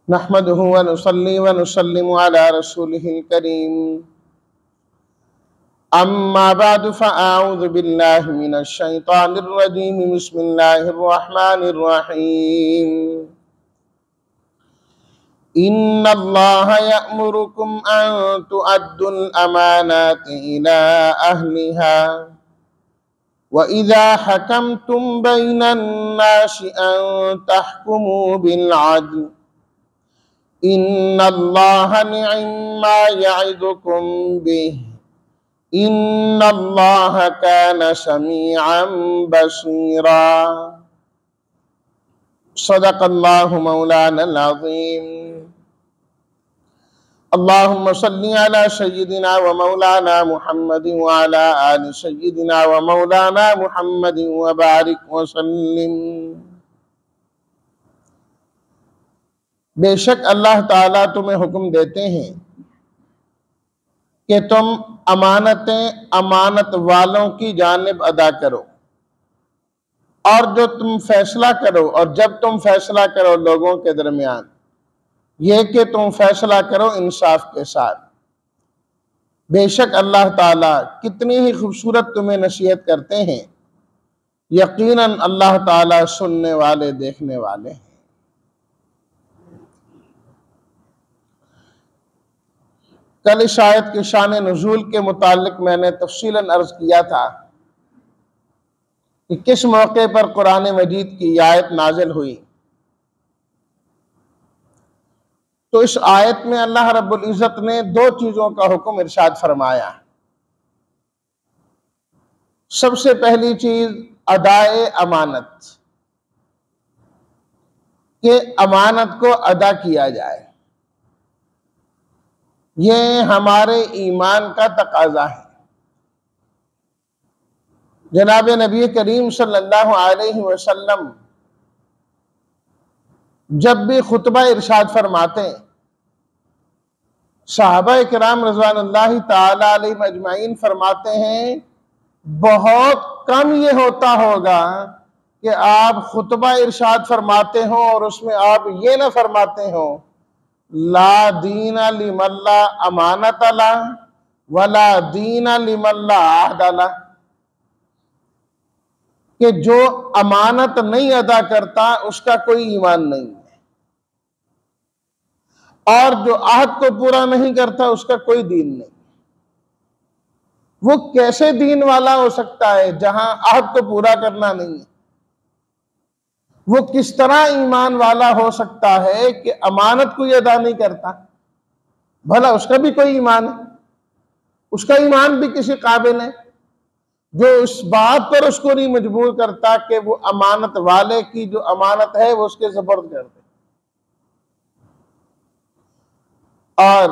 नहमदुहु व नुसल्ली व नुसल्लिमु अला रसूलिहिल करीम। अम्मा बअद फ़अऊज़ु बिल्लाहि मिनश शैतानिर रजीम। बिस्मिल्लाहिर रहमानिर रहीम। इन्नल्लाहा यअमुरुकुम अन तुअद्दुल अमानाति इला अहलिहा व इज़ा हकमतुम बैनन नासि अन तहकुमू बिल अद्ल इन्नल्लाहा निअम्मा यइज़ुकुम बिहि इन्नल्लाहा काना समीअन बसीरा। सदक़ल्लाहु मौलानल अज़ीम। अल्लाहुम्मा सल्लि अला सय्यिदिना व मौलाना मुहम्मदिन व अला आलि सय्यिदिना व मौलाना मुहम्मदिन व बारिक व सल्लिम। बेशक अल्लाह ताला तुम्हें हुक्म देते हैं कि तुम अमानतें अमानत वालों की जानिब अदा करो, और जो तुम फैसला करो, और जब तुम फैसला करो लोगों के दरमियान, यह कि तुम फैसला करो इंसाफ के साथ। बेशक अल्लाह ताला कितनी ही खूबसूरत तुम्हें नसीहत करते हैं। यकीनन अल्लाह ताला सुनने वाले देखने वाले हैं। कल इस आयत के शान नुज़ूल के मुतालिक मैंने तफसीलन अर्ज किया था कि किस मौके पर कुरान मजीद की आयत नाजिल हुई। तो इस आयत में अल्लाह रब्बुल इज़्ज़त ने दो चीजों का हुक्म इरशाद फरमाया। सबसे पहली चीज अदाए अमानत, कि अमानत को अदा किया जाए। ये हमारे ईमान का तकाजा है। जनाब नबी करीम सल्लल्लाहु अलैहि वसल्लम जब भी खुतबा इरशाद फरमाते, सहाबा इकराम रज़वानुल्लाहि ताला अलैहिम अजमाइन फरमाते हैं, बहुत कम ये होता होगा कि आप खुतबा इरशाद फरमाते हो और उसमें आप ये ना फरमाते हो, ला दीना लिमल्ला अमानत ला वला दीना लिमल्ला आहद ला, कि जो अमानत नहीं अदा करता उसका कोई ईमान नहीं है, और जो आहद को पूरा नहीं करता उसका कोई दीन नहीं। वो कैसे दीन वाला हो सकता है जहां आहद को पूरा करना नहीं है? वो किस तरह ईमान वाला हो सकता है कि अमानत को अदा नहीं करता? भला उसका भी कोई ईमान है? उसका ईमान भी किसी काबिल है जो इस बात पर उसको नहीं मजबूर करता कि वो अमानत वाले की जो अमानत है वो उसके सुपुर्द कर दे। और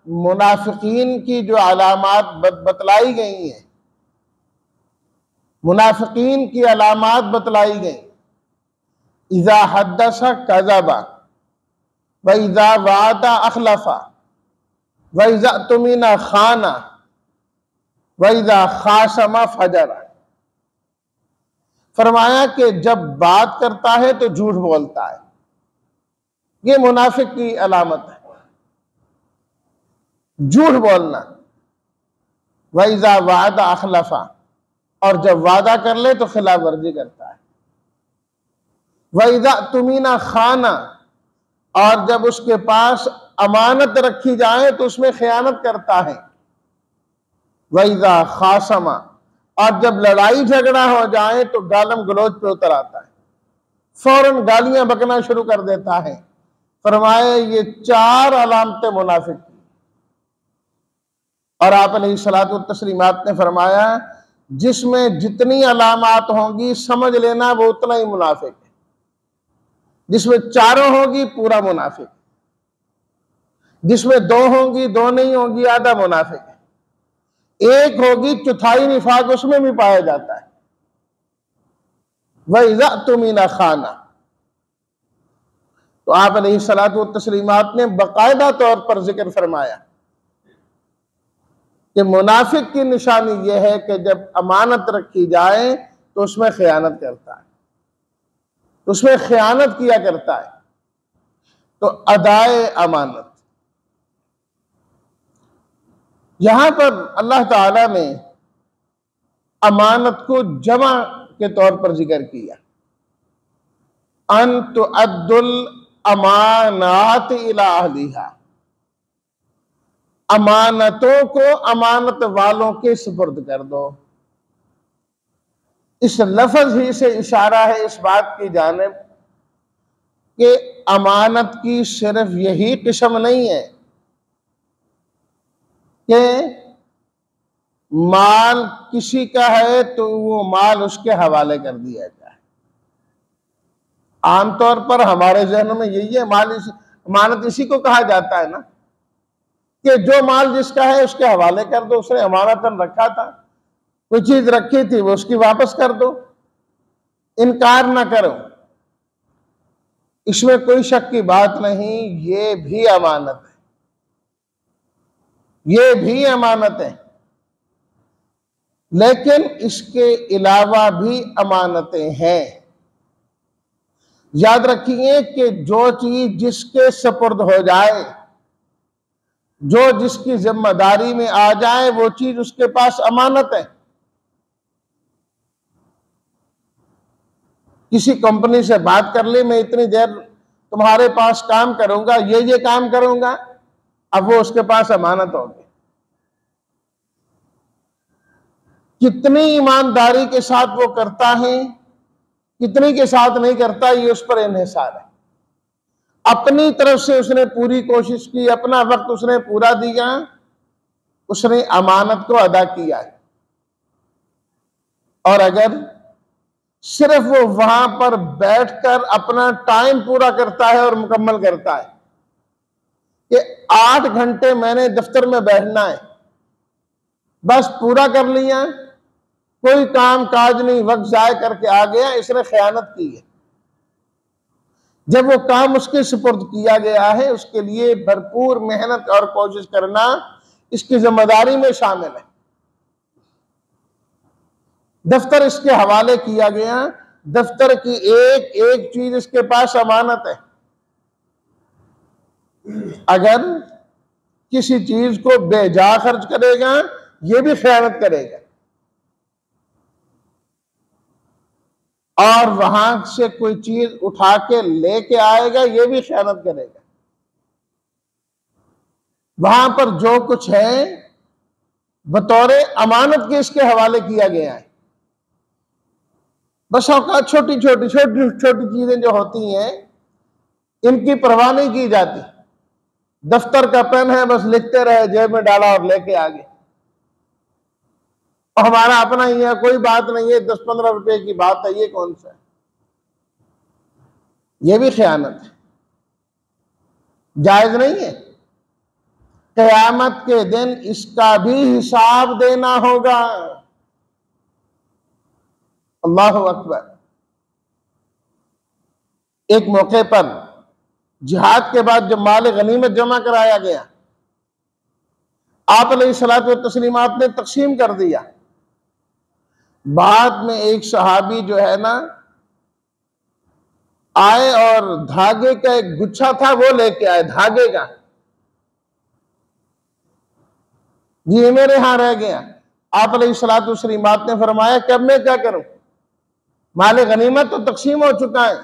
मुनाफिकीन की जो अलामात बतलाई गई हैं, मुनाफिकीन की अलामात बतलाई गई, इज़ा हद्दसा कज़बा व इज़ा वादा अखलफा व इज़ा तुमिना खाना व इज़ा खासमा फजरा। फरमाया कि जब बात करता है तो झूठ बोलता है। ये मुनाफिक की अलामत है, झूठ बोलना। व इज़ा वादा अखलफा, और जब वादा कर ले तो खिलाफ वर्जी करता है। व इज़ा तुमिना खाना, और जब उसके पास अमानत रखी जाए तो उसमें खयानत करता है। व इज़ा खासमा, और जब लड़ाई झगड़ा हो जाए तो गालम गलोच पे उतर आता है, फौरन गालियां बकना शुरू कर देता है। फरमाए ये चार अलामतें मुनाफिक की। और आप अलैहिस्सलातु तस्लीमात ने फरमाया, जिसमें जितनी अलामात होंगी समझ लेना वो उतना ही मुनाफिक है। जिसमें चारों होगी पूरा मुनाफिक, जिसमें दो होंगी, दो नहीं होगी, आधा मुनाफिक है। एक होगी चौथाई निफाक उसमें भी पाया जाता है। वह इज़ा तुमिना खाना, तो आप अलैहिस्सलातु तस्लीमात ने बाकायदा तौर पर जिक्र फरमाया कि मुनाफिक की निशानी यह है कि जब अमानत रखी जाए तो उसमें खयानत करता है, उसमें खयानत किया करता है। तो अदाए अमानत, यहां पर अल्लाह ताला ने अमानत को जमा के तौर पर जिक्र किया। अन तुअद्दुल अमानात इला अहलिहा, अमानतों को अमानत वालों के सुपुर्द कर दो। इस लफ्ज ही से इशारा है इस बात की जानिब कि अमानत की सिर्फ यही किस्म नहीं है कि माल किसी का है तो वो माल उसके हवाले कर दिया जाए। आमतौर पर हमारे जहन में यही है, अमानत इसी को कहा जाता है ना कि जो माल जिसका है उसके हवाले कर दो। उसने अमानतन रखा था, कोई चीज रखी थी, वो उसकी वापस कर दो, इनकार ना करो। इसमें कोई शक की बात नहीं, ये भी अमानत है, ये भी अमानत है। लेकिन इसके अलावा भी अमानतें हैं। याद रखिए कि जो चीज जिसके सुपुर्द हो जाए, जो जिसकी जिम्मेदारी में आ जाए, वो चीज उसके पास अमानत है। किसी कंपनी से बात कर ली, मैं इतनी देर तुम्हारे पास काम करूंगा, ये काम करूंगा, अब वो उसके पास अमानत होगी। कितनी ईमानदारी के साथ वो करता है, कितनी के साथ नहीं करता, ये उस पर इन्हिसार है। अपनी तरफ से उसने पूरी कोशिश की, अपना वक्त उसने पूरा दिया, उसने अमानत को अदा किया है। और अगर सिर्फ वो वहां पर बैठकर अपना टाइम पूरा करता है और मुकम्मल करता है कि 8 घंटे मैंने दफ्तर में बैठना है, बस पूरा कर लिया, कोई काम काज नहीं, वक्त जाया करके आ गया, इसने खयानत की है। जब वो काम उसके सुपुर्द किया गया है, उसके लिए भरपूर मेहनत और कोशिश करना इसकी जिम्मेदारी में शामिल है। दफ्तर इसके हवाले किया गया, दफ्तर की एक एक चीज इसके पास अमानत है। अगर किसी चीज को बेजा खर्च करेगा, ये भी खयानत करेगा, और वहां से कोई चीज उठा के लेके आएगा, ये भी खयानत करेगा। वहां पर जो कुछ है बतौर अमानत के इसके हवाले किया गया है। बस औकात छोटी छोटी चीजें जो होती हैं, इनकी परवाह नहीं की जाती। दफ्तर का पेन है, बस लिखते रहे, जेब में डाला और लेके आ गए। हमारा अपना ही है, कोई बात नहीं है, 10-15 रुपए की बात है, ये कौन सा है? ये भी खयानत है, जायज नहीं है। क़यामत के दिन इसका भी हिसाब देना होगा। अल्लाहु अकबर। एक मौके पर जिहाद के बाद जब माल गनीमत जमा कराया गया, आप अलैहिस्सलातु व तस्लीमात ने तकसीम कर दिया। बाद में एक सहाबी जो है ना आए और धागे का एक गुच्छा था, वो लेके आए, धागे का। जी मेरे यहां रह गया। आप अलैहिस्सलातु व तस्लीमात ने फरमाया कि अब मैं क्या करूं, माल गनीमत तो तकसीम हो चुका है,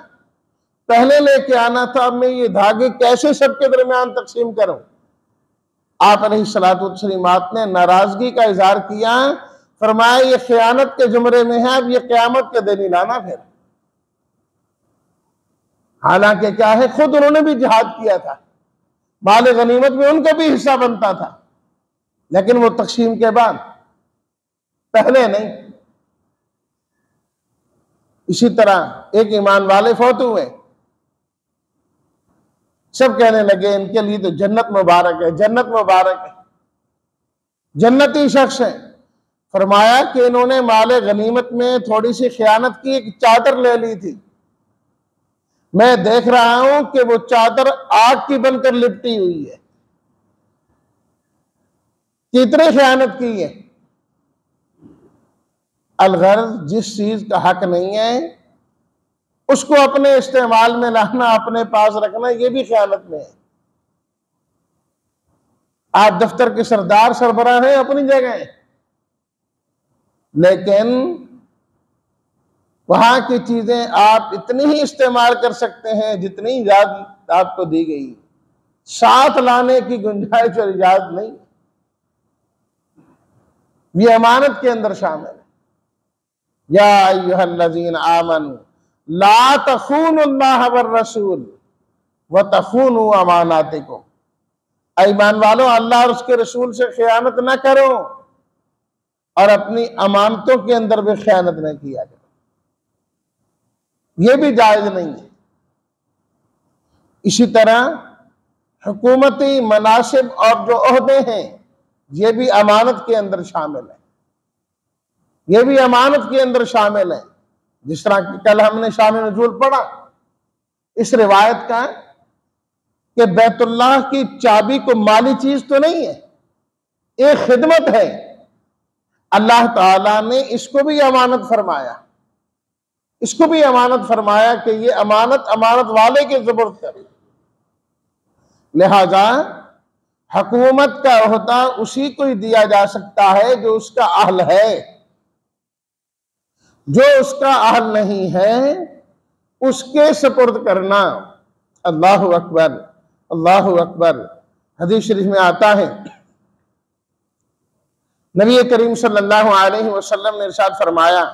पहले लेके आना था, अब मैं ये धागे कैसे सबके दरमियान तकसीम करूं? आप अलैहिस्सलातु व तस्लीमात ने नाराजगी का इजहार किया, फरमाया ये खयानत के जुमरे में है, अब ये क़यामत के दिन ही लाना। फिर हालांकि क्या है, खुद उन्होंने भी जिहाद किया था, माल गनीमत में उनका भी हिस्सा बनता था, लेकिन वो तकसीम के बाद, पहले नहीं। इसी तरह एक ईमान वाले फौत हुए, सब कहने लगे इनके लिए तो जन्नत मुबारक है, जन्नत मुबारक है, जन्नती शख्स है। फरमाया कि इन्होंने माले गनीमत में थोड़ी सी खयानत की, एक चादर ले ली थी, मैं देख रहा हूं कि वो चादर आग की बनकर लिपटी हुई है। कितनी खयानत की है। अलगर्ज जिस चीज का हक नहीं है उसको अपने इस्तेमाल में लाना, अपने पास रखना, ये भी खयानत में है। आप दफ्तर के सरदार सरबराह हैं अपनी जगह, लेकिन वहां की चीजें आप इतनी ही इस्तेमाल कर सकते हैं जितनी इजाजत आपको दी गई, साथ लाने की गुंजाइश और इजाजत नहीं। ये अमानत के अंदर शामिल है। या अय्युहल्लज़ीन आमनू ला तख़ूनुल्लाह वर रसूल व तख़ूनू अमानातिकुम। ईमान वालों, अल्लाह और उसके रसूल से खयानत न करो और अपनी अमानतों के अंदर भी खयानत न किया करो। यह भी जायज नहीं है। इसी तरह हुकूमती मनासिब और जो ओहदे हैं, ये भी अमानत के अंदर शामिल है। ये भी अमानत के अंदर शामिल है। जिस तरह कि कल हमने शान नुज़ूल पढ़ा इस रिवायत का कि बैतुल्लाह की चाबी को माली चीज तो नहीं है, एक खिदमत है। अल्लाह ताला ने इसको भी अमानत फरमाया, इसको भी अमानत फरमाया कि ये अमानत अमानत वाले के ज़ुबुर्द करे। लिहाजा हुकूमत का ओहदा उसी को ही दिया जा सकता है जो उसका अहल है। जो उसका अहल नहीं है उसके सुपुर्द करना। अल्लाहु अकबर, अल्लाहु अकबर। हदीस शरीफ में आता है, नबी करीम सल्लल्लाहु अलैहि वसल्लम ने इरशाद फरमाया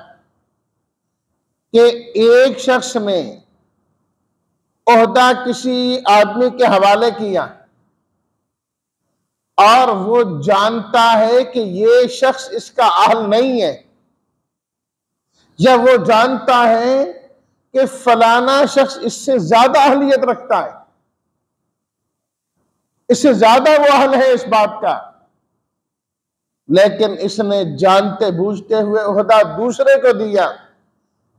कि एक शख्स ने ओहदा किसी आदमी के हवाले किया और वो जानता है कि ये शख्स इसका अहल नहीं है, या वो जानता है कि फलाना शख्स इससे ज्यादा अहलियत रखता है, इससे ज्यादा वो अहल है इस बात का, लेकिन इसने जानते बूझते हुए ओहदा दूसरे को दिया।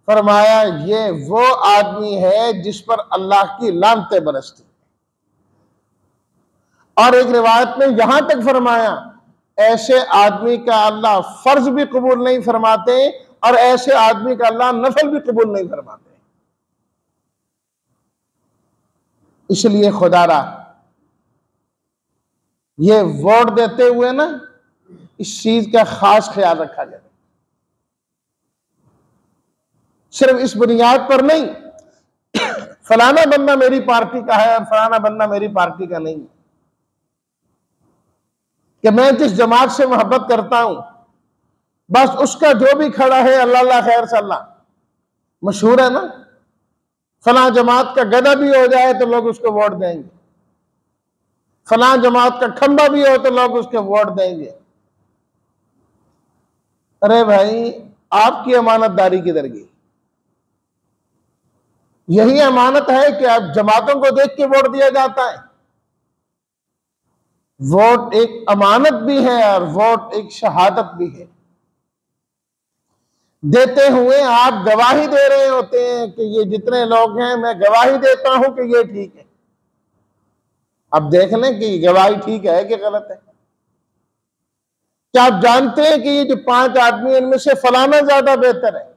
फरमाया ये वो आदमी है जिस पर अल्लाह की लानतें बरसती। और एक रिवायत में यहां तक फरमाया ऐसे आदमी का अल्लाह फर्ज भी कबूल नहीं फरमाते और ऐसे आदमी का अल्लाह नफल भी कबूल नहीं फरमाते। इसलिए खुदारा ये वोट देते हुए ना इस चीज का खास ख्याल रखा जाए। सिर्फ इस बुनियाद पर नहीं फलाना बंदा मेरी पार्टी का है और फलाना बंदा मेरी पार्टी का नहीं, कि मैं जिस जमात से मोहब्बत करता हूं बस उसका जो भी खड़ा है अल्लाह खैर सल्लाह। मशहूर है ना, फलां जमात का गधा भी हो जाए तो लोग उसको वोट देंगे, फलां जमात का खंबा भी हो तो लोग उसके वोट देंगे। अरे भाई, आपकी अमानतदारी किधर गई? यही अमानत है कि आप जमातों को देख के वोट दिया जाता है। वोट एक अमानत भी है और वोट एक शहादत भी है। देते हुए आप गवाही दे रहे होते हैं कि ये जितने लोग हैं मैं गवाही देता हूं कि ये ठीक है। अब देख लें कि गवाही ठीक है कि गलत है। क्या आप जानते हैं कि ये जो 5 आदमी इनमें से फलाना ज्यादा बेहतर है?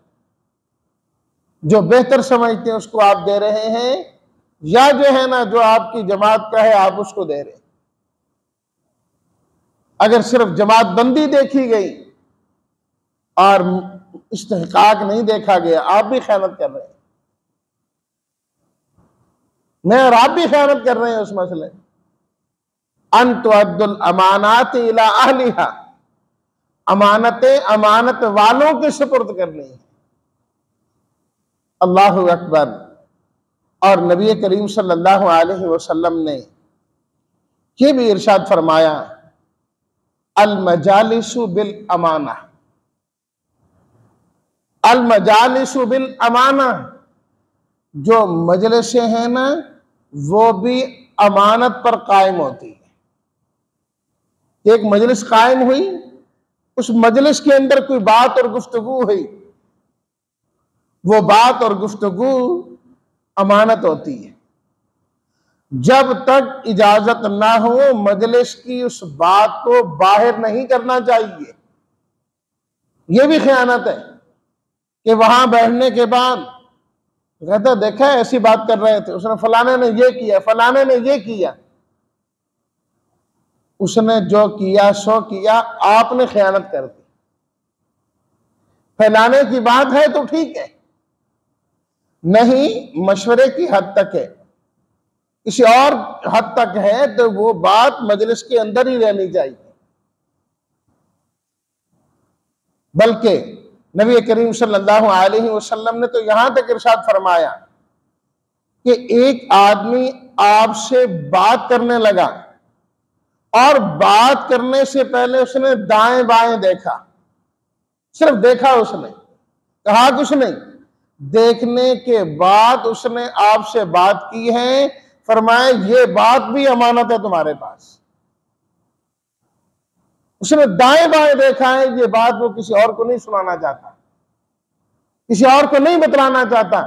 जो बेहतर समझते हैं उसको आप दे रहे हैं, या जो है ना जो आपकी जमात का है आप उसको दे रहे हैं? अगर सिर्फ जमात बंदी देखी गई और इस्तेहकाक नहीं देखा गया, आप भी खयानत कर रहे हैं। मैं और आप भी खयानत कर रहे हैं उस मसले। अन तुअद्दुल अमानात इला अहलिहा, अमानतें अमानत वालों के सुपुर्द करनी है। अल्लाहु अकबर। और नबी करीम सल्लल्लाहु अलैहि वसल्लम ने यह भी इरशाद फरमाया, अल मजालिसु बिल अमाना, अल मजालिसु बिल अमाना, जो मजलिसें हैं ना वो भी अमानत पर कायम होती है। एक मजलिस कायम हुई, उस मजलिस के अंदर कोई बात और गुफ्तगू हुई, वो बात और गुफ्तगू अमानत होती है। जब तक इजाजत ना हो मजलिस की उस बात को बाहर नहीं करना चाहिए। यह भी खयानत है कि वहां बैठने के बाद कहता देखा है ऐसी बात कर रहे थे, उसने फलाने ने ये किया, फलाने ने ये किया। उसने जो किया सो किया, आपने खयानत कर दी। फैलाने की बात है तो ठीक है, नहीं मशवरे की हद तक है, किसी और हद तक है तो वो बात मजलिस के अंदर ही रहनी चाहिए। बल्कि नबी करीम सल्लल्लाहु अलैहि वसल्लम ने तो यहां तक इरशाद फरमाया कि एक आदमी आपसे बात करने लगा और बात करने से पहले उसने दाएं बाएं देखा, सिर्फ देखा, उसने कहा कुछ नहीं, देखने के बाद उसने आपसे बात की है, फरमाया ये बात भी अमानत है तुम्हारे पास। उसने दाएं बाएं देखा है, ये बात वो किसी और को नहीं सुनाना चाहता, किसी और को नहीं बतलाना चाहता।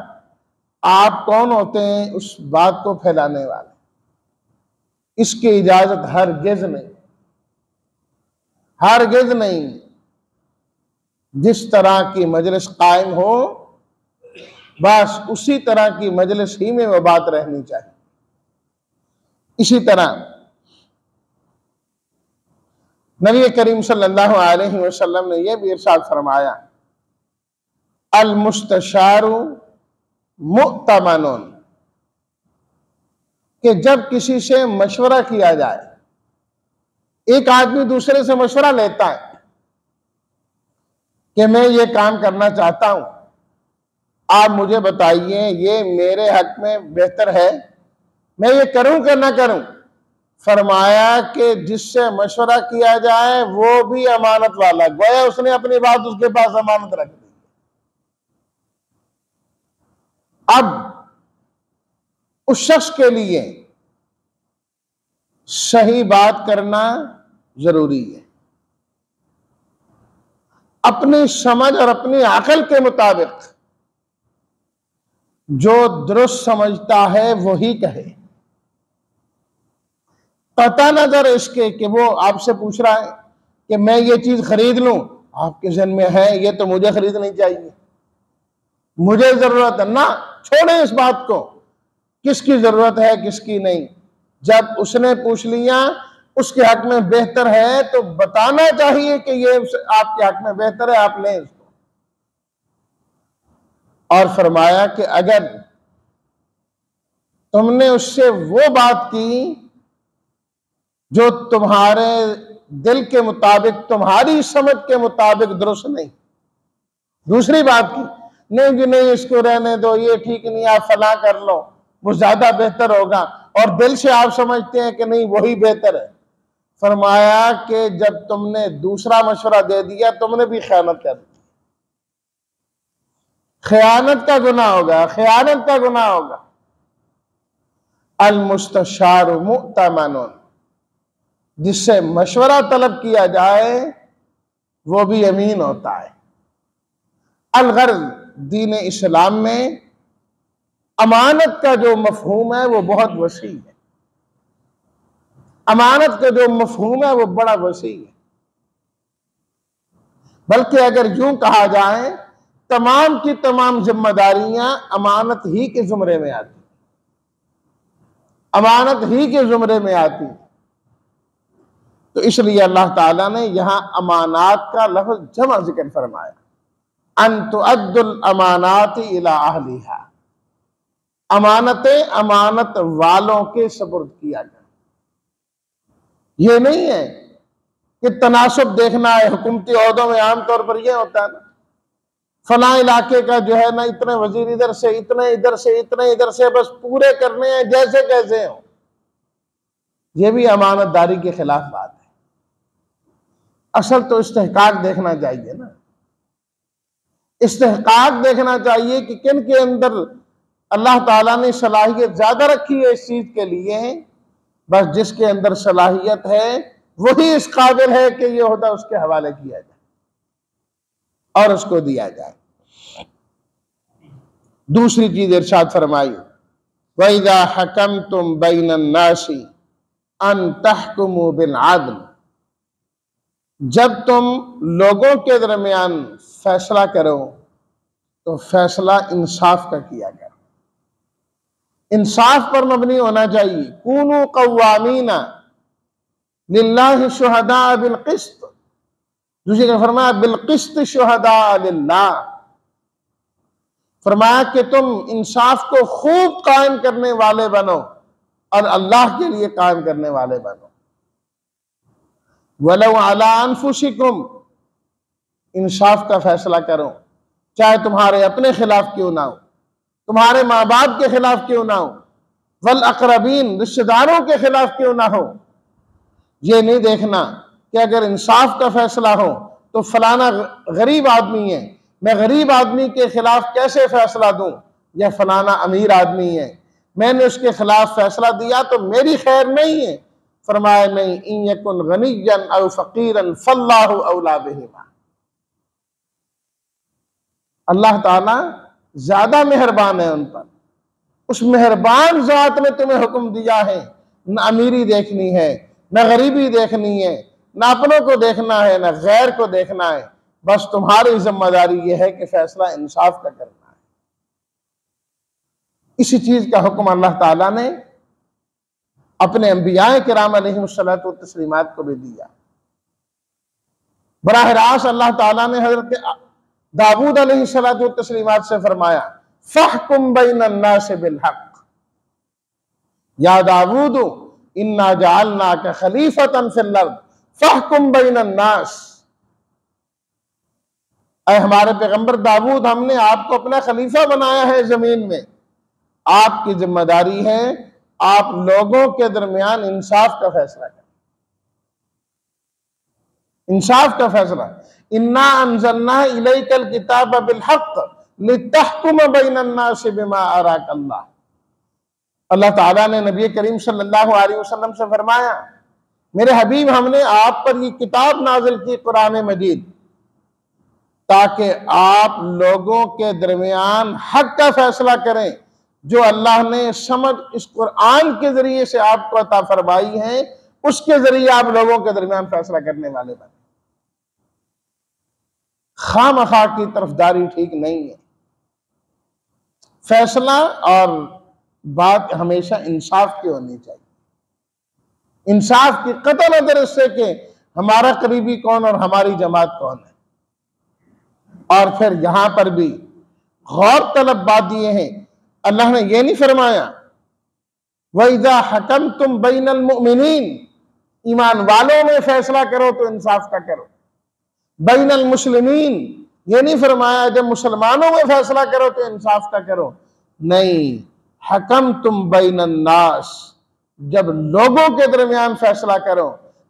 आप कौन होते हैं उस बात को फैलाने वाले? इसकी इजाजत हरगिज नहीं, हरगिज नहीं। जिस तरह की मजलिस कायम हो, बस उसी तरह की मजलिस ही में वो बात रहनी चाहिए। इसी तरह नबी करीम सल्लल्लाहु अलैहि वसल्लम ने यह भी इरशाद फरमाया, अल मुस्तशारु मुअतमनुन, कि जब किसी से मशवरा किया जाए, एक आदमी दूसरे से मशवरा लेता है कि मैं ये काम करना चाहता हूं, आप मुझे बताइए ये मेरे हक में बेहतर है, मैं ये करूं कि ना करूं। फरमाया कि जिससे मशवरा किया जाए वो भी अमानत वाला, गोया उसने अपनी बात उसके पास अमानत रख दी। अब उस शख्स के लिए सही बात करना जरूरी है, अपनी समझ और अपनी अकल के मुताबिक जो दुरुस्त समझता है वही कहे। पता नजर इसके कि वो आपसे पूछ रहा है कि मैं ये चीज खरीद लूं, आपके जहन में है ये तो मुझे खरीदनी चाहिए, मुझे जरूरत है ना, छोड़े इस बात को, किसकी जरूरत है किसकी नहीं। जब उसने पूछ लिया उसके हक में बेहतर है तो बताना चाहिए कि ये आपके हक में बेहतर है, आप लें इसको। और फरमाया कि अगर तुमने उससे वो बात की जो तुम्हारे दिल के मुताबिक, तुम्हारी समझ के मुताबिक दुरुस्त नहीं, दूसरी बात की, नहीं जी नहीं इसको रहने दो, ये ठीक नहीं, आप फला कर लो, वो ज्यादा बेहतर होगा, और दिल से आप समझते हैं कि नहीं वही बेहतर है, फरमाया कि जब तुमने दूसरा मशवरा दे दिया तुमने भी खयानत कर दी, खयानत का गुनाह होगा, खयानत का गुनाह होगा। अल मुस्तशारु मुअतमनुन, जिससे मशवरा तलब किया जाए वो भी अमीन होता है। अलगर्ज दीन इस्लाम में अमानत का जो मफहूम है वो बहुत वसी है, अमानत का जो मफहूम है वो बड़ा वसी है। बल्कि अगर यूं कहा जाए तमाम की तमाम जिम्मेदारियां अमानत ही के जुमरे में आती, अमानत ही के जुमरे में आती। तो इसलिए अल्लाह ताला ने यहां अमानात का लफ्ज जमा जिक्र फरमाया, अन तुअद्दुल अमानाति इला अहलिहा, अमानतें अमानत वालों के सुपुर्द किया जाए। ये नहीं है कि तनासब देखना है, हुकूमती ओहदों में आमतौर पर यह होता है ना, फला इलाके का जो है ना इतने वजीर इधर से, इतने इधर से, इतने इधर से, बस पूरे करने हैं जैसे कैसे हो। यह भी अमानतदारी के खिलाफ बात है। असल तो इस्तेहकाक देखना चाहिए ना, इस्तेहकाक देखना चाहिए कि किन के अंदर अल्लाह ताला ने सलाहियत ज्यादा रखी है इस चीज के लिए। बस जिसके अंदर सलाहियत है वही इस काबिल है कि यह ओहदा उसके हवाले किया जाए और उसको दिया जाए। दूसरी चीज इरशाद फरमाई, वइज़ा हकमतुम बैनन नासी अन तहकुमु बिल अदल, जब तुम लोगों के दरमियान फैसला करो तो फैसला इंसाफ का किया करो। इंसाफ पर मबनी होना चाहिए। कूनू कव्वामीना लिल्लाहि शुहदा बिल क़िस्त, दूसरी जगह फरमाया बिल क़िस्त शुहदा लिल्लाह, फरमाया कि तुम इंसाफ को खूब कायम करने वाले बनो और अल्लाह के लिए कायम करने वाले बनो। वलौ अला अनफुसिकुम, इंसाफ का फैसला करो, चाहे तुम्हारे अपने खिलाफ क्यों ना हो, तुम्हारे माँ बाप के खिलाफ क्यों ना हो, वल अकरबीन, रिश्तेदारों के खिलाफ क्यों ना हो। ये नहीं देखना कि अगर इंसाफ का फैसला हो तो फलाना गरीब आदमी है, मैं गरीब आदमी के खिलाफ कैसे फैसला दूं, या फलाना अमीर आदमी है, मैंने उसके खिलाफ फैसला दिया तो मेरी खैर नहीं है। फरमाया नहीं, इन यकुन गनिय्यन औ फकीरन फल्लाहु औला बिहिमा, अल्लाह ताला ज्यादा मेहरबान है उन पर। उस मेहरबान जात ने तुम्हें हुक्म दिया है, न अमीरी देखनी है, न गरीबी देखनी है, न अपनों को देखना है, न गैर को देखना है, बस तुम्हारी जिम्मेदारी यह है कि फैसला इंसाफ का करना है। इसी चीज का हुक्म अल्लाह ताला ने अपने अंबियाए किराम अलैहिमुस्सलातु व तस्लीमात को भी दिया। बराह रास्त अल्लाह ताला ने हजरत दाऊद अलैहिस्सलातु व तस्लीमात से फरमाया, फहकुम बैनन नास बिल हक या दाऊद इन्ना जअलनाका खलीफतन फिल अर्द फहकुम बैनन नास, ऐ हमारे पैगंबर दाऊद, हमने आपको अपना खलीफा बनाया है जमीन में, आपकी जिम्मेदारी है आप लोगों के दरमियान इंसाफ का फैसला करें। इंसाफ का फैसला, इन्ना अंज़लना इलैकल किताब बिल हक लितहकुम बैनन नास बिमा अराकल्लाह। अल्लाह ताला ने नबी करीम सल्लल्लाहु अलैहि वसल्लम से फरमाया, मेरे हबीब, हमने आप पर ये किताब नाजिल की कुरान मजीद, ताकि आप लोगों के दरमियान हक का फैसला करें। जो अल्लाह ने समझ इस कुरान के जरिए से आपको अता फरमाई है, उसके जरिए आप लोगों के दरमियान फैसला करने वाले बने। खामखा की तरफदारी ठीक नहीं है। फैसला और बात हमेशा इंसाफ की होनी चाहिए। इंसाफ की कतई नजर इससे कि हमारा करीबी कौन और हमारी जमात कौन है। और फिर यहां पर भी गौर तलब बात यह है, अल्लाह ने यह नहीं फरमाया वइज़ा हकमतुम बैनल मुमिनीन, ईमान वालों में फैसला करो तो इंसाफ का करो। बैनल मुस्लिमीन, ये नहीं फरमाया जब मुसलमानों में फैसला करो तो इंसाफ का करो। नहीं, हकमतुम बैनन नास, जब लोगों के दरमियान फैसला करो,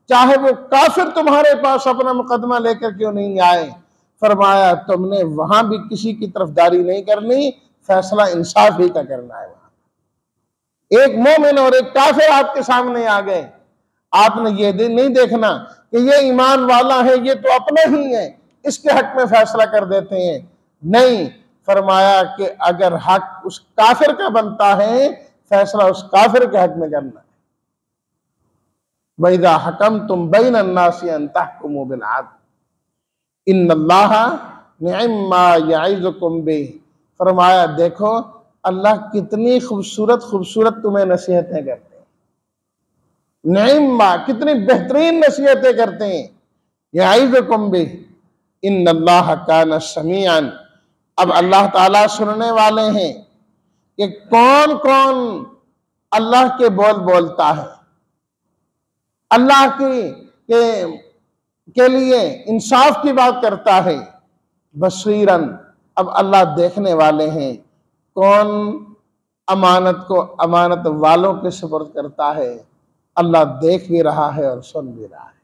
चाहे वो काफिर तुम्हारे पास अपना मुकदमा लेकर क्यों नहीं आए, फरमाया तुमने वहां भी किसी की तरफदारी नहीं करनी, फैसला इंसाफ ही का करना है। वहां एक मोमिन और एक काफिर आपके सामने आ गए, आपने ये नहीं देखना कि ये ईमान वाला है, ये तो अपने ही है, इसके हक में फैसला कर देते हैं। नहीं, फरमाया कि अगर हक उस काफिर का बनता है, फैसला उस काफिर के हक में करना है। वइज़ा हकमतुम बैनन नास अन तहकुमू बिल अदल इन्नल्लाहा निअम्मा यइज़ुकुम बिही। फरमाया देखो अल्लाह कितनी खूबसूरत खूबसूरत तुम्हें नसीहतें करते हैं, निअम्मा कितनी बेहतरीन नसीहतें करते हैं, यइज़ुकुम बिही इन्नल्लाहा काना समीअन। अब अल्लाह ताला सुनने वाले हैं कि कौन कौन अल्लाह के बोल बोलता है, अल्लाह के लिए इंसाफ की बात करता है। बसीरन, अब अल्लाह देखने वाले हैं, कौन अमानत को अमानत वालों के सुपुर्द करता है, अल्लाह देख भी रहा है और सुन भी रहा है।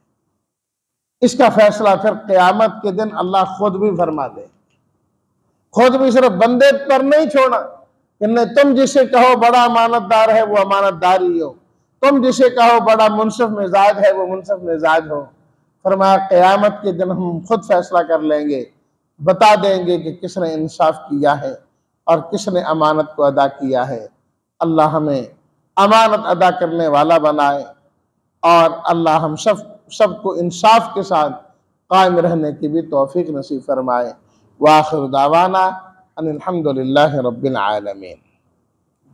इसका फैसला फिर क़यामत के दिन अल्लाह खुद भी फरमा दे। खुद भी सिर्फ बंदे पर नहीं छोड़ा कि नहीं, तुम जिसे कहो बड़ा अमानतदार है वो अमानतदार ही हो, तुम जिसे कहो बड़ा मुनसिफ मिजाज है वो मुनसिफ मिजाज हो। फरमाया क़यामत के दिन हम खुद फैसला कर लेंगे, बता देंगे कि किसने इंसाफ किया है और किसने अमानत को अदा किया है। अल्लाह हमें अमानत अदा करने वाला बनाए और अल्लाह हम सबको इंसाफ के साथ कायम रहने की भी तौफीक नसीब फरमाए। व आखिर दावाना अनिल हम्दुलिल्लाहि रब्बिल आलमीन।